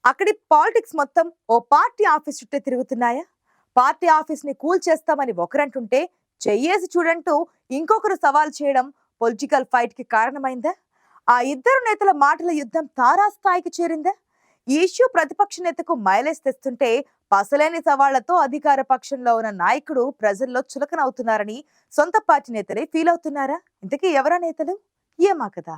అక్కడి పాలిటిక్స్ మొత్తం ఓ party office చుట్టే తిరుగుతున్నాయా? పార్టీ ఆఫీస్ ని కూల్ చేస్తామని ఒకరంటుంటే చెయ్యేసి చూడంటూ ఇంకొకరు సవాల్ చేయడం పొలిటికల్ ఫైట్ కి కారణమైందా? ఆ ఇద్దరు నేతల మాటల యుద్ధం తారాస్థాయికి చేరిందా? ఈ ఇష్యూ ప్రతిపక్ష నేతకు మైలేజ్ తెస్తుంటే పసలేని సవాళ్లతో అధికార పక్షంలో ఉన్న నాయకుడు ప్రజల్లో చులకనవుతున్నారని సొంత పార్టీ నేతలే ఫీల్ అవుతున్నారా? ఇంతకీ ఎవరా నేతలు? ఏమా కదా.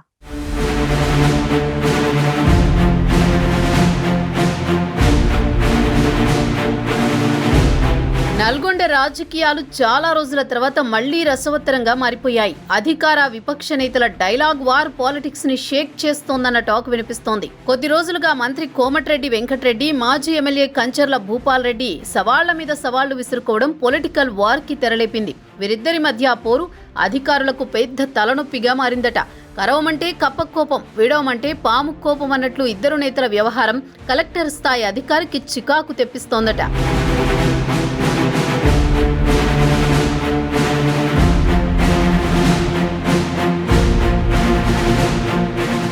నల్గొండ రాజకీయాలు చాలా రోజుల తర్వాత మళ్లీ రసవత్తరంగా మారిపోయాయి. అధికార విపక్ష నేతల డైలాగ్ వార్ పాలిటిక్స్ ని షేక్ చేస్తోందన్న టాక్ వినిపిస్తోంది. కొద్ది రోజులుగా మంత్రి కోమటిరెడ్డి వెంకటరెడ్డి, మాజీ ఎమ్మెల్యే కంచర్ల భూపాల్ రెడ్డి సవాళ్ల మీద సవాళ్లు విసురుకోవడం పొలిటికల్ వార్ కి తెరలేపింది. వీరిద్దరి మధ్య పోరు అధికారులకు పెద్ద తలనొప్పిగా మారిందట. కరవమంటే కప్ప కోపం, వీడవమంటే పాము కోపం అన్నట్లు ఇద్దరు నేతల వ్యవహారం కలెక్టర్ స్థాయి అధికారికి చికాకు తెప్పిస్తోందట.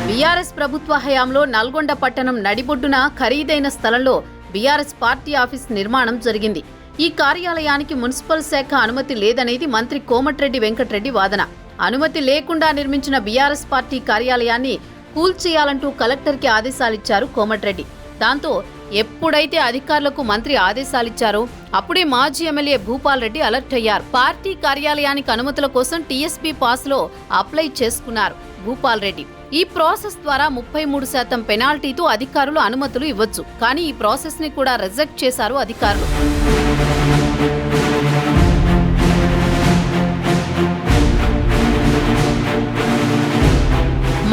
బీఆర్ఎస్ ప్రభుత్వ హయాంలో నల్గొండ పట్టణం నడిబొడ్డున ఖరీదైన స్థలంలో బీఆర్ఎస్ పార్టీ ఆఫీస్ నిర్మాణం జరిగింది. ఈ కార్యాలయానికి మున్సిపల్ శాఖ అనుమతి లేదనేది మంత్రి కోమటిరెడ్డి వెంకటరెడ్డి వాదన. అనుమతి లేకుండా నిర్మించిన బీఆర్ఎస్ పార్టీ కార్యాలయాన్ని కూల్చేయాలంటూ కలెక్టర్కి ఆదేశాలిచ్చారు కోమటిరెడ్డి. దాంతో ఎప్పుడైతే అధికారులకు మంత్రి ఆదేశాలిచ్చారో అప్పుడే మాజీ ఎమ్మెల్యే భూపాల్ రెడ్డి అలర్ట్ అయ్యారు. పార్టీ కార్యాలయానికి అనుమతుల కోసం టీఎస్పీ పాస్ లో అప్లై చేసుకున్నారు భూపాల్ రెడ్డి. ఈ ప్రాసెస్ ద్వారా 33% పెనాల్టీతో అధికారులు అనుమతులు ఇవ్వచ్చు. కానీ ఈ ప్రాసెస్ ని కూడా రిజెక్ట్ చేశారు అధికారులు.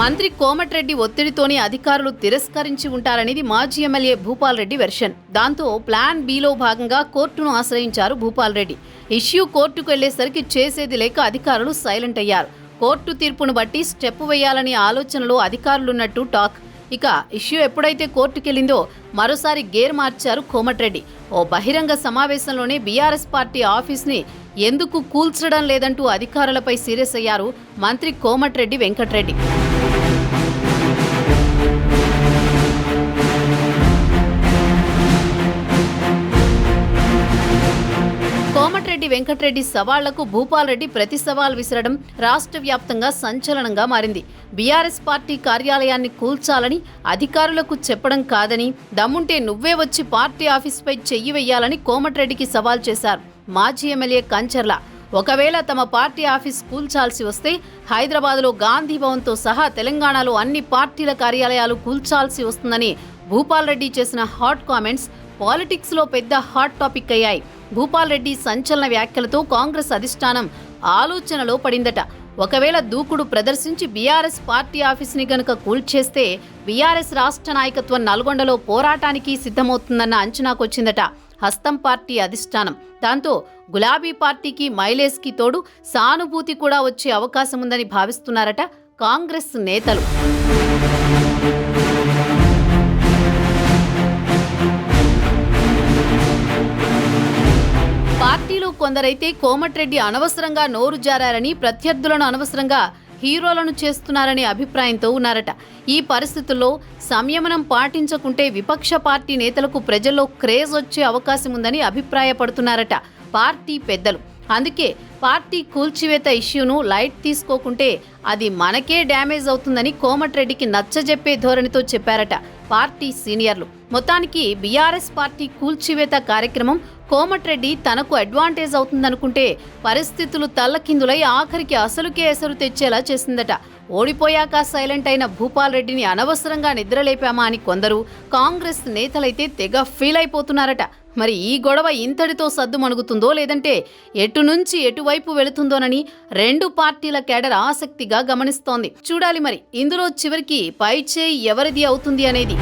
మంత్రి కోమటిరెడ్డి ఒత్తిడితోనే అధికారులు తిరస్కరించి ఉంటారనేది మాజీ ఎమ్మెల్యే భూపాల్ రెడ్డి వెర్షన్. దాంతో ప్లాన్ బిలో భాగంగా కోర్టును ఆశ్రయించారు భూపాల్ రెడ్డి. ఇష్యూ కోర్టుకు వెళ్లేసరికి చేసేది లేక అధికారులు సైలెంట్ అయ్యారు. కోర్టు తీర్పును బట్టి స్టెప్ వేయాలనే ఆలోచనలో అధికారులున్నట్టు టాక్. ఇక ఇష్యూ ఎప్పుడైతే కోర్టుకెళ్లిందో మరోసారి గేర్ మార్చారు కోమటిరెడ్డి. ఓ బహిరంగ సమావేశంలోనే బీఆర్ఎస్ పార్టీ ఆఫీస్ని ఎందుకు కూల్చడం లేదంటూ అధికారులపై సీరియస్ అయ్యారు మంత్రి కోమటిరెడ్డి వెంకటరెడ్డి. కోమటిరెడ్డి వెంకటరెడ్డి సవాళ్లకు భూపాల్ రెడ్డి ప్రతి సవాల్ విసరడం రాష్ట్ర వ్యాప్తంగా సంచలనంగా మారింది. బీఆర్ఎస్ పార్టీ కార్యాలయాన్ని కూల్చాలని అధికారులకు చెప్పడం కాదని, దమ్ముంటే నువ్వే వచ్చి పార్టీ ఆఫీస్పై చెయ్యి వెయ్యాలని కోమటిరెడ్డికి సవాల్ చేశారు మాజీ ఎమ్మెల్యే కంచర్ల. ఒకవేళ తమ పార్టీ ఆఫీస్ కూల్చాల్సి వస్తే హైదరాబాద్లో గాంధీ భవన్తో సహా తెలంగాణలో అన్ని పార్టీల కార్యాలయాలు కూల్చాల్సి వస్తుందని భూపాల్ రెడ్డి చేసిన హాట్ కామెంట్స్ పాలిటిక్స్ లో పెద్ద హాట్ టాపిక్ అయ్యాయి. భూపాల్ రెడ్డి సంచలన వ్యాఖ్యలతో కాంగ్రెస్ అధిష్టానం ఆలోచనలో పడిందట. ఒకవేళ దూకుడు ప్రదర్శించి బీఆర్ఎస్ పార్టీ ఆఫీస్ని గనుక కూల్చేస్తే బీఆర్ఎస్ రాష్ట్ర నాయకత్వం నల్గొండలో పోరాటానికి సిద్ధమవుతుందన్న అంచనాకొచ్చిందట హస్తం పార్టీ అధిష్టానం. దాంతో గులాబీ పార్టీకి మైలేజ్కి తోడు సానుభూతి కూడా వచ్చే అవకాశం ఉందని భావిస్తున్నారట కాంగ్రెస్ నేతలు. పార్టీలో కొందరైతే కోమటిరెడ్డి అనవసరంగా నోరు జారారని, ప్రత్యర్థులను అనవసరంగా హీరోలను చేస్తున్నారనే అభిప్రాయంతో ఉన్నారట. ఈ పరిస్థితుల్లో సంయమనం పాటించకుంటే విపక్ష పార్టీ నేతలకు ప్రజల్లో క్రేజ్ వచ్చే అవకాశం ఉందని అభిప్రాయపడుతున్నారట పార్టీ పెద్దలు. అందుకే పార్టీ కూల్చివేత ఇష్యూను లైట్ తీసుకోకుంటే అది మనకే డ్యామేజ్ అవుతుందని కోమటిరెడ్డికి నచ్చజెప్పే ధోరణితో చెప్పారట పార్టీ సీనియర్లు. మొత్తానికి బీఆర్ఎస్ పార్టీ కూల్చివేత కార్యక్రమం కోమటిరెడ్డి తనకు అడ్వాంటేజ్ అవుతుందనుకుంటే పరిస్థితులు తల్లకిందులై ఆఖరికి అసలుకే ఎసరు తెచ్చేలా చేసిందట. ఓడిపోయాక సైలెంట్ అయిన భూపాల్ రెడ్డిని అనవసరంగా నిద్రలేపామా అని కొందరు, కాంగ్రెస్ నేతలైతే తెగ ఫీల్ అయిపోతున్నారట. మరి ఈ గొడవ ఇంతటితో సద్దుమణుగుతుందో లేదంటే ఎటు నుంచి ఎటువైపు వెళుతుందోనని రెండు పార్టీల కేడర్ ఆసక్తిగా గమనిస్తోంది. చూడాలి మరి ఇందులో చివరికి పై చేయి ఎవరిది అవుతుంది అనేది.